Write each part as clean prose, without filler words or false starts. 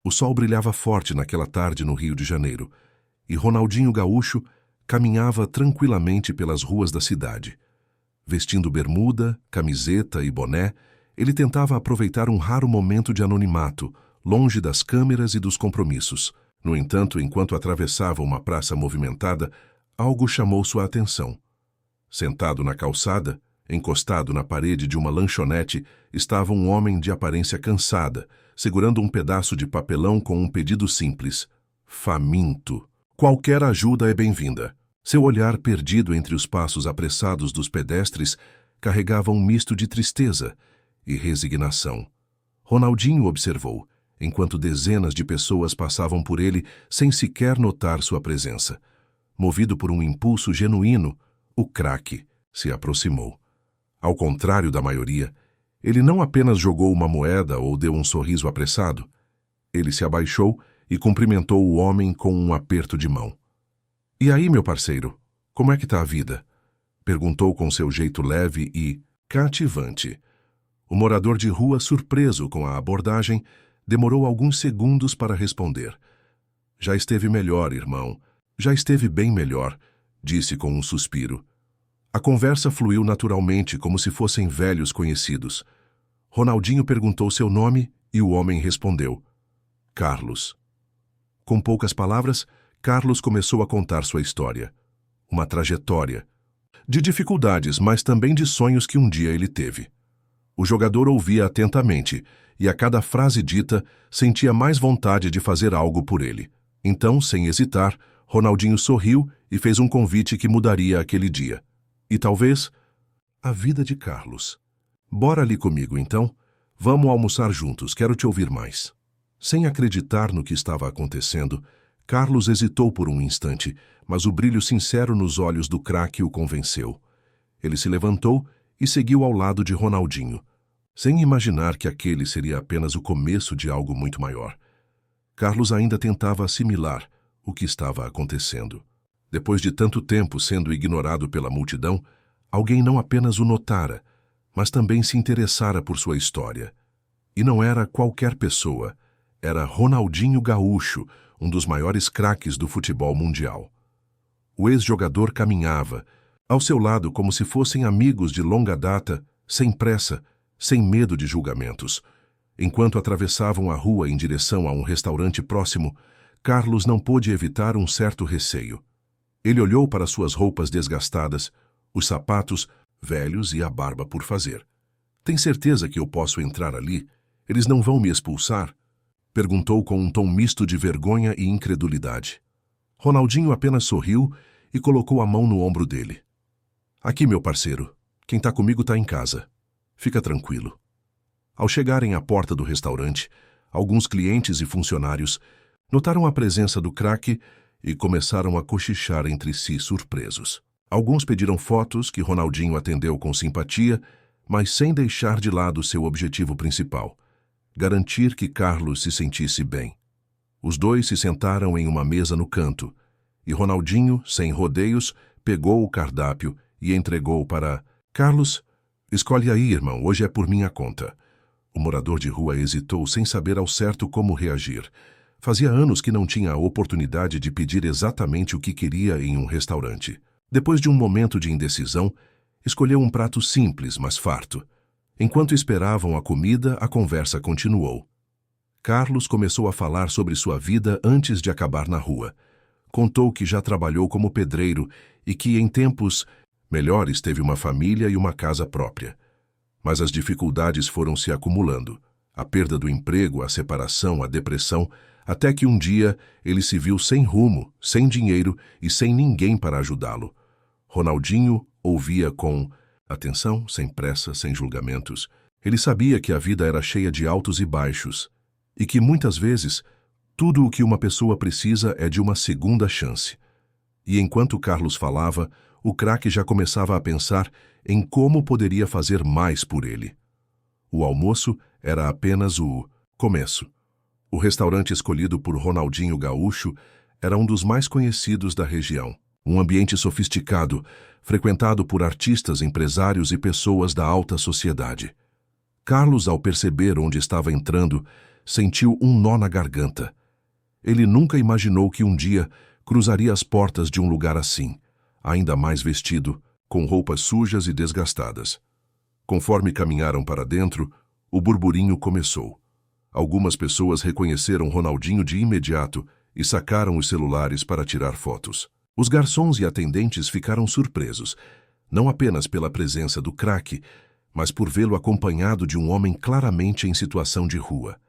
O sol brilhava forte naquela tarde no Rio de Janeiro, e Ronaldinho Gaúcho caminhava tranquilamente pelas ruas da cidade. Vestindo bermuda, camiseta e boné, ele tentava aproveitar um raro momento de anonimato, longe das câmeras e dos compromissos. No entanto, enquanto atravessava uma praça movimentada, algo chamou sua atenção. Sentado na calçada, encostado na parede de uma lanchonete, estava um homem de aparência cansada, segurando um pedaço de papelão com um pedido simples: faminto. Qualquer ajuda é bem-vinda. Seu olhar perdido entre os passos apressados dos pedestres carregava um misto de tristeza e resignação. Ronaldinho observou, enquanto dezenas de pessoas passavam por ele sem sequer notar sua presença. Movido por um impulso genuíno, o craque se aproximou. Ao contrário da maioria, ele não apenas jogou uma moeda ou deu um sorriso apressado. Ele se abaixou e cumprimentou o homem com um aperto de mão. "E aí, meu parceiro, como é que tá a vida?" perguntou com seu jeito leve e cativante. O morador de rua, surpreso com a abordagem, demorou alguns segundos para responder. "Já esteve melhor, irmão. Já esteve bem melhor", disse com um suspiro. A conversa fluiu naturalmente, como se fossem velhos conhecidos. Ronaldinho perguntou seu nome e o homem respondeu: "Carlos." Com poucas palavras, Carlos começou a contar sua história. Uma trajetória de dificuldades, mas também de sonhos que um dia ele teve. O jogador ouvia atentamente e a cada frase dita sentia mais vontade de fazer algo por ele. Então, sem hesitar, Ronaldinho sorriu e fez um convite que mudaria aquele dia. E talvez a vida de Carlos. "Bora ali comigo, então? Vamos almoçar juntos, quero te ouvir mais." Sem acreditar no que estava acontecendo, Carlos hesitou por um instante, mas o brilho sincero nos olhos do craque o convenceu. Ele se levantou e seguiu ao lado de Ronaldinho, sem imaginar que aquele seria apenas o começo de algo muito maior. Carlos ainda tentava assimilar o que estava acontecendo. Depois de tanto tempo sendo ignorado pela multidão, alguém não apenas o notara, mas também se interessara por sua história. E não era qualquer pessoa, era Ronaldinho Gaúcho, um dos maiores craques do futebol mundial. O ex-jogador caminhava, ao seu lado como se fossem amigos de longa data, sem pressa, sem medo de julgamentos. Enquanto atravessavam a rua em direção a um restaurante próximo, Carlos não pôde evitar um certo receio. Ele olhou para suas roupas desgastadas, os sapatos velhos e a barba por fazer. "Tem certeza que eu posso entrar ali? Eles não vão me expulsar?" perguntou com um tom misto de vergonha e incredulidade. Ronaldinho apenas sorriu e colocou a mão no ombro dele. "Aqui, meu parceiro. Quem tá comigo tá em casa. Fica tranquilo." Ao chegarem à porta do restaurante, alguns clientes e funcionários notaram a presença do craque e começaram a cochichar entre si surpresos. Alguns pediram fotos que Ronaldinho atendeu com simpatia, mas sem deixar de lado seu objetivo principal: garantir que Carlos se sentisse bem. Os dois se sentaram em uma mesa no canto, e Ronaldinho, sem rodeios, pegou o cardápio e entregou para Carlos. "Escolhe aí, irmão, hoje é por minha conta." O morador de rua hesitou sem saber ao certo como reagir. Fazia anos que não tinha a oportunidade de pedir exatamente o que queria em um restaurante. Depois de um momento de indecisão, escolheu um prato simples, mas farto. Enquanto esperavam a comida, a conversa continuou. Carlos começou a falar sobre sua vida antes de acabar na rua. Contou que já trabalhou como pedreiro e que, em tempos melhores, teve uma família e uma casa própria. Mas as dificuldades foram se acumulando. A perda do emprego, a separação, a depressão, até que um dia ele se viu sem rumo, sem dinheiro e sem ninguém para ajudá-lo. Ronaldinho ouvia com atenção, sem pressa, sem julgamentos. Ele sabia que a vida era cheia de altos e baixos, e que muitas vezes tudo o que uma pessoa precisa é de uma segunda chance. E enquanto Carlos falava, o craque já começava a pensar em como poderia fazer mais por ele. O almoço era apenas o começo. O restaurante escolhido por Ronaldinho Gaúcho era um dos mais conhecidos da região. Um ambiente sofisticado, frequentado por artistas, empresários e pessoas da alta sociedade. Carlos, ao perceber onde estava entrando, sentiu um nó na garganta. Ele nunca imaginou que um dia cruzaria as portas de um lugar assim, ainda mais vestido, com roupas sujas e desgastadas. Conforme caminharam para dentro, o burburinho começou. Algumas pessoas reconheceram Ronaldinho de imediato e sacaram os celulares para tirar fotos. Os garçons e atendentes ficaram surpresos, não apenas pela presença do craque, mas por vê-lo acompanhado de um homem claramente em situação de rua.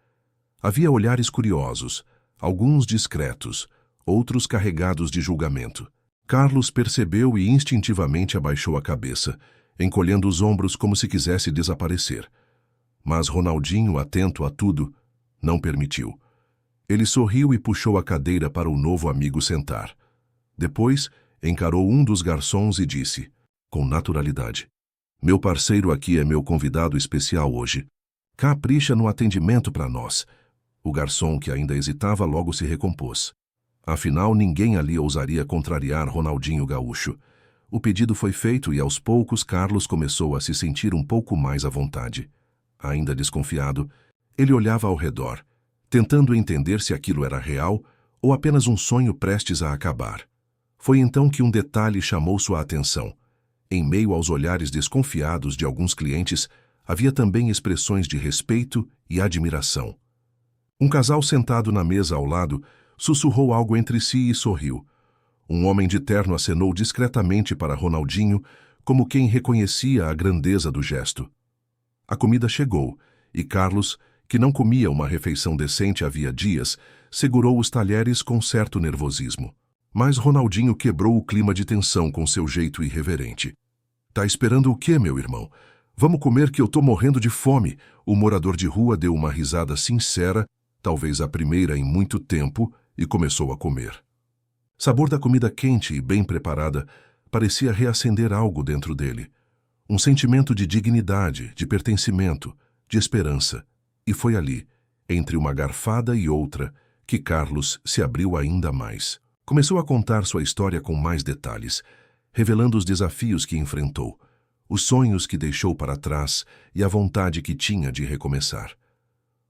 Havia olhares curiosos, alguns discretos, outros carregados de julgamento. Carlos percebeu e instintivamente abaixou a cabeça, encolhendo os ombros como se quisesse desaparecer. Mas Ronaldinho, atento a tudo, não permitiu. Ele sorriu e puxou a cadeira para o novo amigo sentar. Depois, encarou um dos garçons e disse, com naturalidade: "Meu parceiro aqui é meu convidado especial hoje. Capricha no atendimento para nós." O garçom, que ainda hesitava, logo se recompôs. Afinal, ninguém ali ousaria contrariar Ronaldinho Gaúcho. O pedido foi feito e, aos poucos, Carlos começou a se sentir um pouco mais à vontade. Ainda desconfiado, ele olhava ao redor, tentando entender se aquilo era real ou apenas um sonho prestes a acabar. Foi então que um detalhe chamou sua atenção. Em meio aos olhares desconfiados de alguns clientes, havia também expressões de respeito e admiração. Um casal sentado na mesa ao lado sussurrou algo entre si e sorriu. Um homem de terno acenou discretamente para Ronaldinho, como quem reconhecia a grandeza do gesto. A comida chegou, e Carlos, que não comia uma refeição decente havia dias, segurou os talheres com certo nervosismo. Mas Ronaldinho quebrou o clima de tensão com seu jeito irreverente. "Tá esperando o quê, meu irmão? Vamos comer que eu tô morrendo de fome." O morador de rua deu uma risada sincera, talvez a primeira em muito tempo, e começou a comer. O sabor da comida quente e bem preparada parecia reacender algo dentro dele. Um sentimento de dignidade, de pertencimento, de esperança. E foi ali, entre uma garfada e outra, que Carlos se abriu ainda mais. Começou a contar sua história com mais detalhes, revelando os desafios que enfrentou, os sonhos que deixou para trás e a vontade que tinha de recomeçar.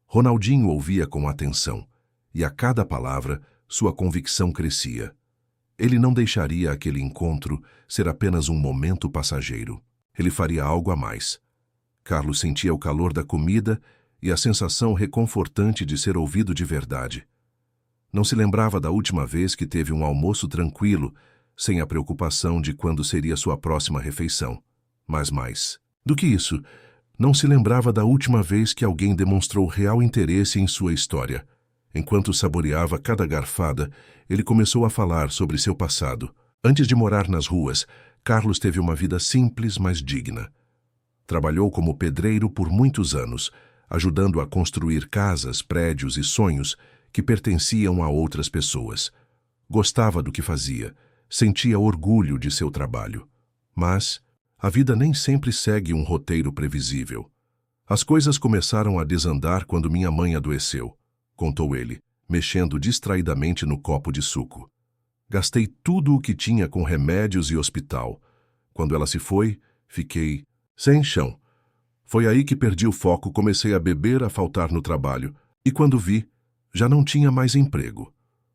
Ronaldinho ouvia com atenção, e a cada palavra sua convicção crescia. Ele não deixaria aquele encontro ser apenas um momento passageiro. Ele faria algo a mais. Carlos sentia o calor da comida e a sensação reconfortante de ser ouvido de verdade. Não se lembrava da última vez que teve um almoço tranquilo, sem a preocupação de quando seria sua próxima refeição. Mas mais do que isso, não se lembrava da última vez que alguém demonstrou real interesse em sua história. Enquanto saboreava cada garfada, ele começou a falar sobre seu passado. Antes de morar nas ruas, Carlos teve uma vida simples, mas digna. Trabalhou como pedreiro por muitos anos, ajudando a construir casas, prédios e sonhos que pertenciam a outras pessoas. Gostava do que fazia, sentia orgulho de seu trabalho. Mas a vida nem sempre segue um roteiro previsível. As coisas começaram a desandar quando minha mãe adoeceu, contou ele, mexendo distraidamente no copo de suco. Gastei tudo o que tinha com remédios e hospital. Quando ela se foi, fiquei sem chão. Foi aí que perdi o foco, comecei a beber, a faltar no trabalho. E quando vi, já não tinha mais emprego.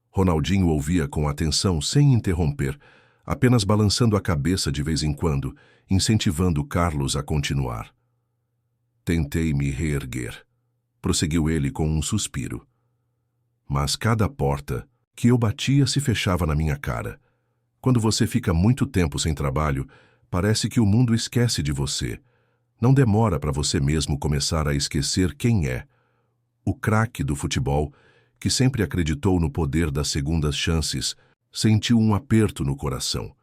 Ronaldinho ouvia com atenção, sem interromper, apenas balançando a cabeça de vez em quando, incentivando Carlos a continuar. Tentei me reerguer, prosseguiu ele com um suspiro. Mas cada porta que eu batia se fechava na minha cara. Quando você fica muito tempo sem trabalho, parece que o mundo esquece de você. Não demora para você mesmo começar a esquecer quem é. O craque do futebol, que sempre acreditou no poder das segundas chances, sentiu um aperto no coração.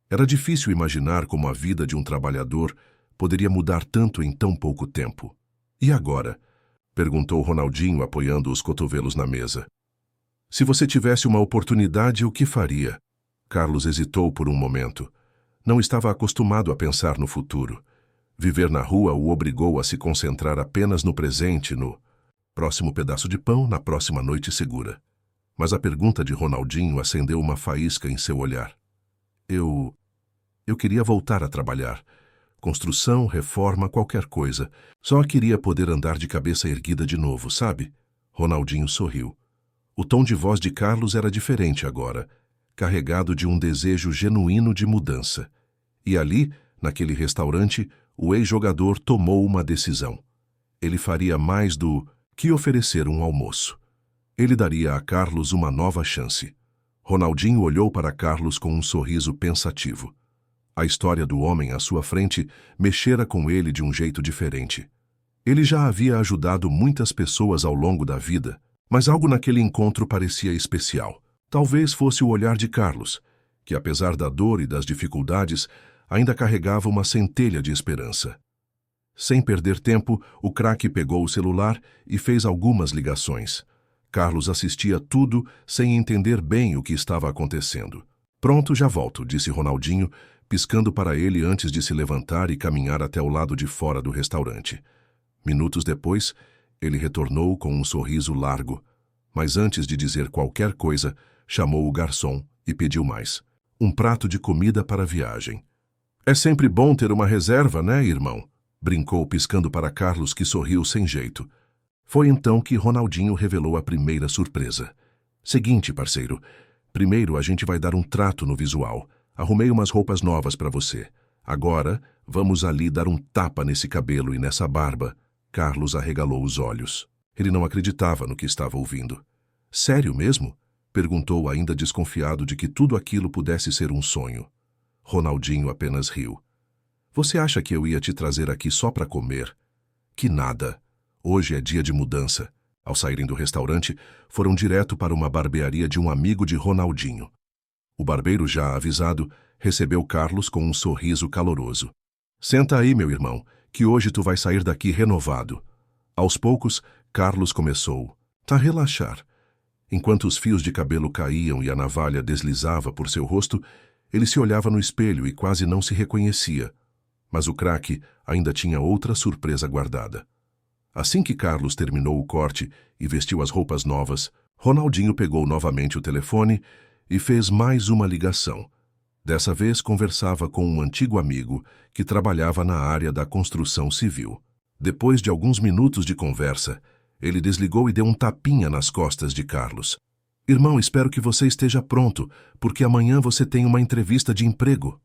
Era difícil imaginar como a vida de um trabalhador poderia mudar tanto em tão pouco tempo. E agora? Perguntou Ronaldinho, apoiando os cotovelos na mesa. Se você tivesse uma oportunidade, o que faria? Carlos hesitou por um momento. Não estava acostumado a pensar no futuro. Viver na rua o obrigou a se concentrar apenas no presente, no próximo pedaço de pão, na próxima noite segura. Mas a pergunta de Ronaldinho acendeu uma faísca em seu olhar. Eu queria voltar a trabalhar. Construção, reforma, qualquer coisa. Só queria poder andar de cabeça erguida de novo, sabe? Ronaldinho sorriu. O tom de voz de Carlos era diferente agora, carregado de um desejo genuíno de mudança. E ali, naquele restaurante, o ex-jogador tomou uma decisão. Ele faria mais do que oferecer um almoço. Ele daria a Carlos uma nova chance. Ronaldinho olhou para Carlos com um sorriso pensativo. A história do homem à sua frente mexera com ele de um jeito diferente. Ele já havia ajudado muitas pessoas ao longo da vida, mas algo naquele encontro parecia especial. Talvez fosse o olhar de Carlos, que apesar da dor e das dificuldades, ainda carregava uma centelha de esperança. Sem perder tempo, o craque pegou o celular e fez algumas ligações. Carlos assistia tudo sem entender bem o que estava acontecendo. Pronto, já volto, disse Ronaldinho, piscando para ele antes de se levantar e caminhar até o lado de fora do restaurante. Minutos depois, ele retornou com um sorriso largo, mas antes de dizer qualquer coisa, chamou o garçom e pediu mais. Um prato de comida para a viagem. É sempre bom ter uma reserva, né, irmão? Brincou piscando para Carlos, que sorriu sem jeito. Foi então que Ronaldinho revelou a primeira surpresa. Seguinte, parceiro, primeiro a gente vai dar um trato no visual. Arrumei umas roupas novas para você. Agora, vamos ali dar um tapa nesse cabelo e nessa barba. Carlos arregalou os olhos. Ele não acreditava no que estava ouvindo. Sério mesmo? Perguntou, ainda desconfiado de que tudo aquilo pudesse ser um sonho. Ronaldinho apenas riu. Você acha que eu ia te trazer aqui só para comer? Que nada. Hoje é dia de mudança. Ao saírem do restaurante, foram direto para uma barbearia de um amigo de Ronaldinho. O barbeiro, já avisado, recebeu Carlos com um sorriso caloroso. Senta aí, meu irmão, que hoje tu vai sair daqui renovado. Aos poucos, Carlos começou a relaxar. Enquanto os fios de cabelo caíam e a navalha deslizava por seu rosto, ele se olhava no espelho e quase não se reconhecia. Mas o craque ainda tinha outra surpresa guardada. Assim que Carlos terminou o corte e vestiu as roupas novas, Ronaldinho pegou novamente o telefone e fez mais uma ligação. Dessa vez conversava com um antigo amigo que trabalhava na área da construção civil. Depois de alguns minutos de conversa, ele desligou e deu um tapinha nas costas de Carlos. Irmão, espero que você esteja pronto, porque amanhã você tem uma entrevista de emprego.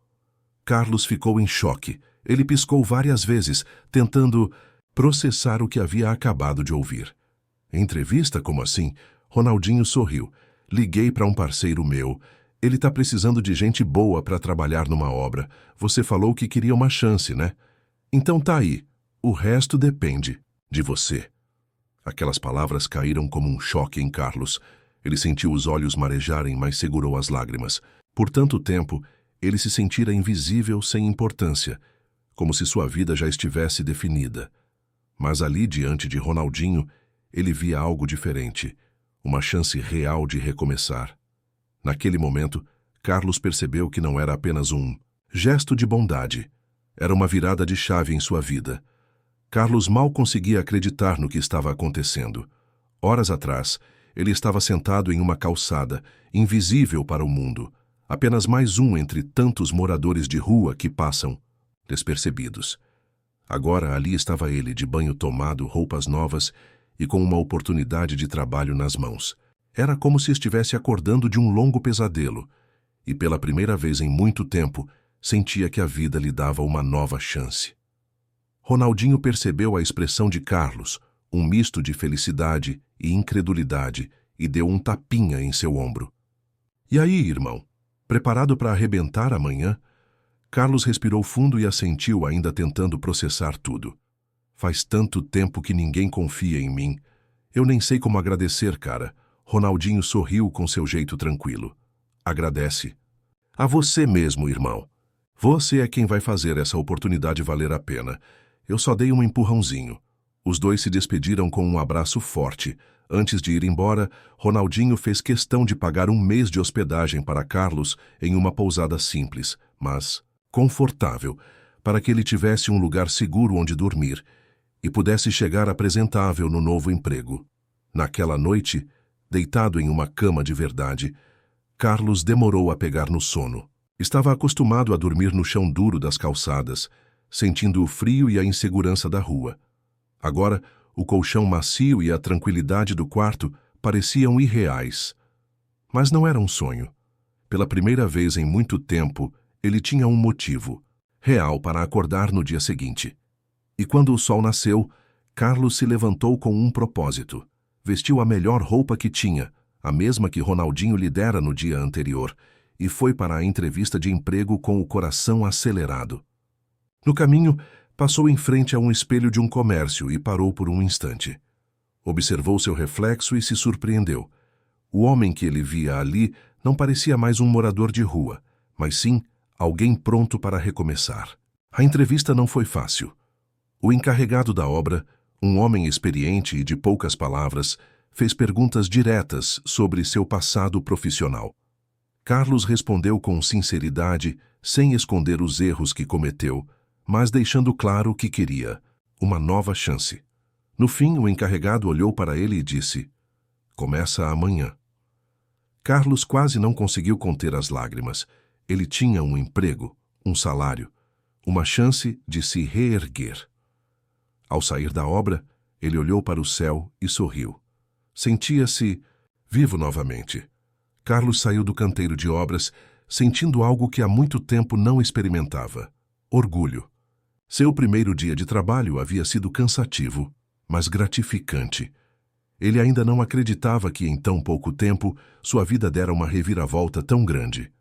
Carlos ficou em choque. Ele piscou várias vezes, tentando processar o que havia acabado de ouvir. Entrevista? Como assim? Ronaldinho sorriu. Liguei para um parceiro meu. Ele está precisando de gente boa para trabalhar numa obra. Você falou que queria uma chance, né? Então tá aí. O resto depende de você. Aquelas palavras caíram como um choque em Carlos. Ele sentiu os olhos marejarem, mas segurou as lágrimas. Por tanto tempo, ele se sentira invisível sem importância, como se sua vida já estivesse definida. Mas ali, diante de Ronaldinho, ele via algo diferente, uma chance real de recomeçar. Naquele momento, Carlos percebeu que não era apenas um gesto de bondade. Era uma virada de chave em sua vida. Carlos mal conseguia acreditar no que estava acontecendo. Horas atrás, ele estava sentado em uma calçada, invisível para o mundo, apenas mais um entre tantos moradores de rua que passam despercebidos. Agora ali estava ele, de banho tomado, roupas novas e com uma oportunidade de trabalho nas mãos. Era como se estivesse acordando de um longo pesadelo e, pela primeira vez em muito tempo, sentia que a vida lhe dava uma nova chance. Ronaldinho percebeu a expressão de Carlos, um misto de felicidade e incredulidade, e deu um tapinha em seu ombro. E aí, irmão? Preparado para arrebentar amanhã? Carlos respirou fundo e assentiu, ainda tentando processar tudo. Faz tanto tempo que ninguém confia em mim. Eu nem sei como agradecer, cara. Ronaldinho sorriu com seu jeito tranquilo. Agradece. A você mesmo, irmão. Você é quem vai fazer essa oportunidade valer a pena. Eu só dei um empurrãozinho. Os dois se despediram com um abraço forte. Antes de ir embora, Ronaldinho fez questão de pagar um mês de hospedagem para Carlos em uma pousada simples, mas confortável, para que ele tivesse um lugar seguro onde dormir e pudesse chegar apresentável no novo emprego. Naquela noite, deitado em uma cama de verdade, Carlos demorou a pegar no sono. Estava acostumado a dormir no chão duro das calçadas, sentindo o frio e a insegurança da rua. Agora, O colchão macio e a tranquilidade do quarto pareciam irreais. Mas não era um sonho. Pela primeira vez em muito tempo, ele tinha um motivo real para acordar no dia seguinte. E quando o sol nasceu, Carlos se levantou com um propósito. Vestiu a melhor roupa que tinha, a mesma que Ronaldinho lhe dera no dia anterior, e foi para a entrevista de emprego com o coração acelerado. No caminho, passou em frente a um espelho de um comércio e parou por um instante. Observou seu reflexo e se surpreendeu. O homem que ele via ali não parecia mais um morador de rua, mas sim alguém pronto para recomeçar. A entrevista não foi fácil. O encarregado da obra, um homem experiente e de poucas palavras, fez perguntas diretas sobre seu passado profissional. Carlos respondeu com sinceridade, sem esconder os erros que cometeu, mas deixando claro que queria uma nova chance. No fim, o encarregado olhou para ele e disse: "Começa amanhã." Carlos quase não conseguiu conter as lágrimas. Ele tinha um emprego, um salário, uma chance de se reerguer. Ao sair da obra, ele olhou para o céu e sorriu. Sentia-se vivo novamente. Carlos saiu do canteiro de obras, sentindo algo que há muito tempo não experimentava: orgulho. Seu primeiro dia de trabalho havia sido cansativo, mas gratificante. Ele ainda não acreditava que em tão pouco tempo sua vida dera uma reviravolta tão grande.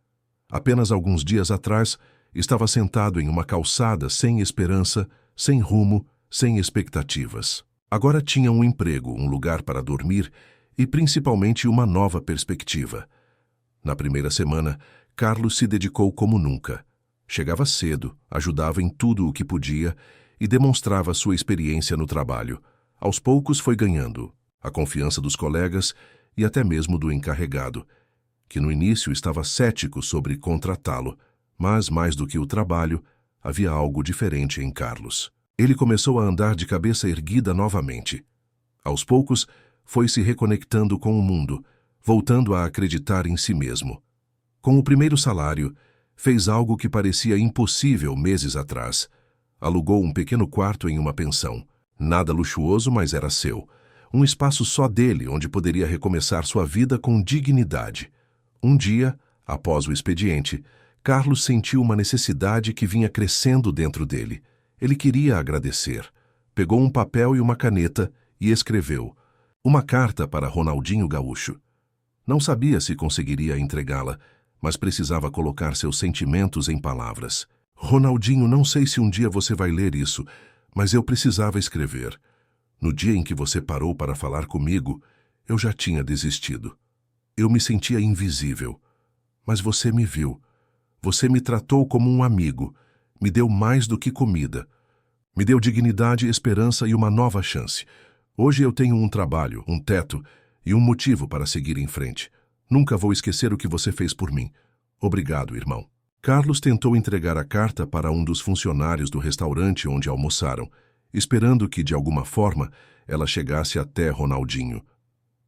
Apenas alguns dias atrás, estava sentado em uma calçada sem esperança, sem rumo, sem expectativas. Agora tinha um emprego, um lugar para dormir e principalmente uma nova perspectiva. Na primeira semana, Carlos se dedicou como nunca. Chegava cedo, ajudava em tudo o que podia e demonstrava sua experiência no trabalho. Aos poucos foi ganhando a confiança dos colegas e até mesmo do encarregado, que no início estava cético sobre contratá-lo, mas mais do que o trabalho, havia algo diferente em Carlos. Ele começou a andar de cabeça erguida novamente. Aos poucos, foi se reconectando com o mundo, voltando a acreditar em si mesmo. Com o primeiro salário, fez algo que parecia impossível meses atrás. Alugou um pequeno quarto em uma pensão. Nada luxuoso, mas era seu. Um espaço só dele, onde poderia recomeçar sua vida com dignidade. Um dia, após o expediente, Carlos sentiu uma necessidade que vinha crescendo dentro dele. Ele queria agradecer. Pegou um papel e uma caneta e escreveu uma carta para Ronaldinho Gaúcho. Não sabia se conseguiria entregá-la, mas precisava colocar seus sentimentos em palavras. "Ronaldinho, não sei se um dia você vai ler isso, mas eu precisava escrever. No dia em que você parou para falar comigo, eu já tinha desistido. Eu me sentia invisível. Mas você me viu. Você me tratou como um amigo. Me deu mais do que comida. Me deu dignidade, esperança e uma nova chance. Hoje eu tenho um trabalho, um teto e um motivo para seguir em frente. Nunca vou esquecer o que você fez por mim. Obrigado, irmão." Carlos tentou entregar a carta para um dos funcionários do restaurante onde almoçaram, esperando que, de alguma forma, ela chegasse até Ronaldinho.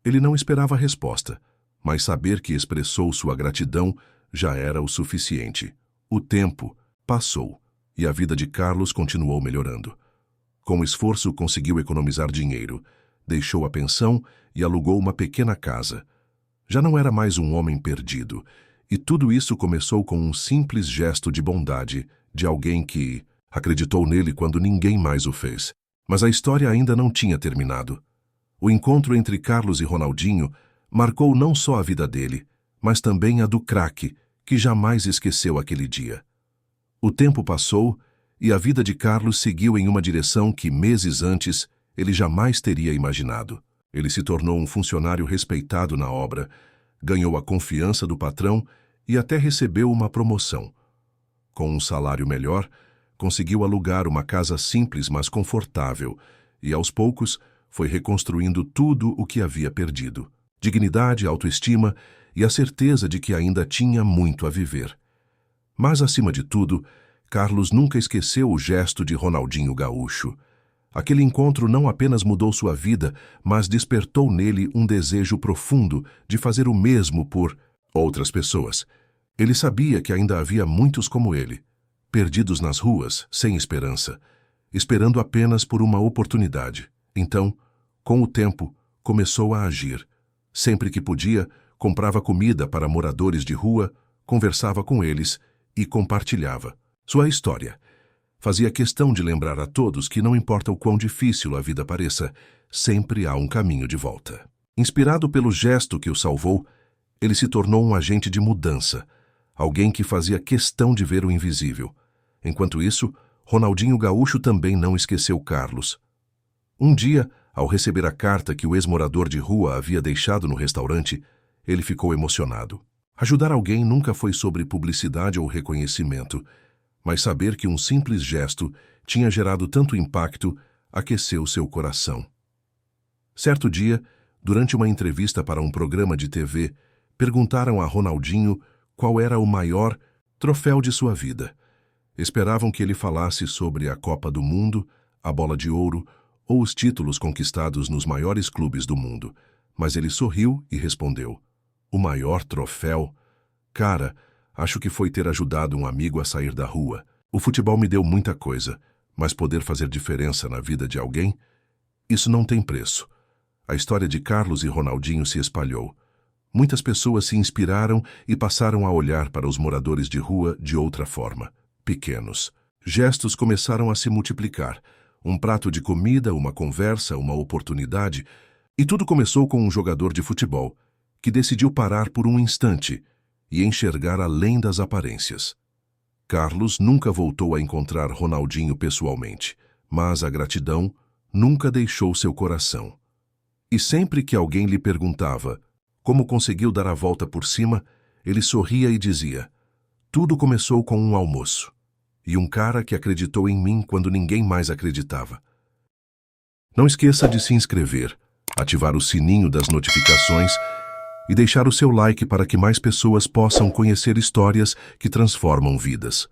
Ele não esperava a resposta, mas saber que expressou sua gratidão já era o suficiente. O tempo passou e a vida de Carlos continuou melhorando. Com esforço, conseguiu economizar dinheiro, deixou a pensão e alugou uma pequena casa. Já não era mais um homem perdido, e tudo isso começou com um simples gesto de bondade de alguém que acreditou nele quando ninguém mais o fez. Mas a história ainda não tinha terminado. O encontro entre Carlos e Ronaldinho marcou não só a vida dele, mas também a do craque, que jamais esqueceu aquele dia. O tempo passou e a vida de Carlos seguiu em uma direção que, meses antes, ele jamais teria imaginado. Ele se tornou um funcionário respeitado na obra, ganhou a confiança do patrão e até recebeu uma promoção. Com um salário melhor, conseguiu alugar uma casa simples, mas confortável, e aos poucos foi reconstruindo tudo o que havia perdido: dignidade, autoestima e a certeza de que ainda tinha muito a viver. Mas, acima de tudo, Carlos nunca esqueceu o gesto de Ronaldinho Gaúcho. Aquele encontro não apenas mudou sua vida, mas despertou nele um desejo profundo de fazer o mesmo por outras pessoas. Ele sabia que ainda havia muitos como ele, perdidos nas ruas, sem esperança, esperando apenas por uma oportunidade. Então, Com o tempo, começou a agir. Sempre que podia, comprava comida para moradores de rua, conversava com eles e compartilhava sua história. Fazia questão de lembrar a todos que não importa o quão difícil a vida pareça, sempre há um caminho de volta. Inspirado pelo gesto que o salvou, ele se tornou um agente de mudança, alguém que fazia questão de ver o invisível. Enquanto isso, Ronaldinho Gaúcho também não esqueceu Carlos. Um dia, ao receber a carta que o ex-morador de rua havia deixado no restaurante, ele ficou emocionado. Ajudar alguém nunca foi sobre publicidade ou reconhecimento, mas saber que um simples gesto tinha gerado tanto impacto aqueceu seu coração. Certo dia, durante uma entrevista para um programa de TV, perguntaram a Ronaldinho qual era o maior troféu de sua vida. Esperavam que ele falasse sobre a Copa do Mundo, a Bola de Ouro ou os títulos conquistados nos maiores clubes do mundo, mas ele sorriu e respondeu: "O maior troféu? Cara, acho que foi ter ajudado um amigo a sair da rua. O futebol me deu muita coisa, mas poder fazer diferença na vida de alguém? Isso não tem preço." A história de Carlos e Ronaldinho se espalhou. Muitas pessoas se inspiraram e passaram a olhar para os moradores de rua de outra forma. Pequenos gestos começaram a se multiplicar. Um prato de comida, uma conversa, uma oportunidade. E tudo começou com um jogador de futebol que decidiu parar por um instante e enxergar além das aparências. Carlos nunca voltou a encontrar Ronaldinho pessoalmente, mas a gratidão nunca deixou seu coração. E sempre que alguém lhe perguntava como conseguiu dar a volta por cima, ele sorria e dizia: "Tudo começou com um almoço. E um cara que acreditou em mim quando ninguém mais acreditava." Não esqueça de se inscrever, ativar o sininho das notificações e deixar o seu like para que mais pessoas possam conhecer histórias que transformam vidas.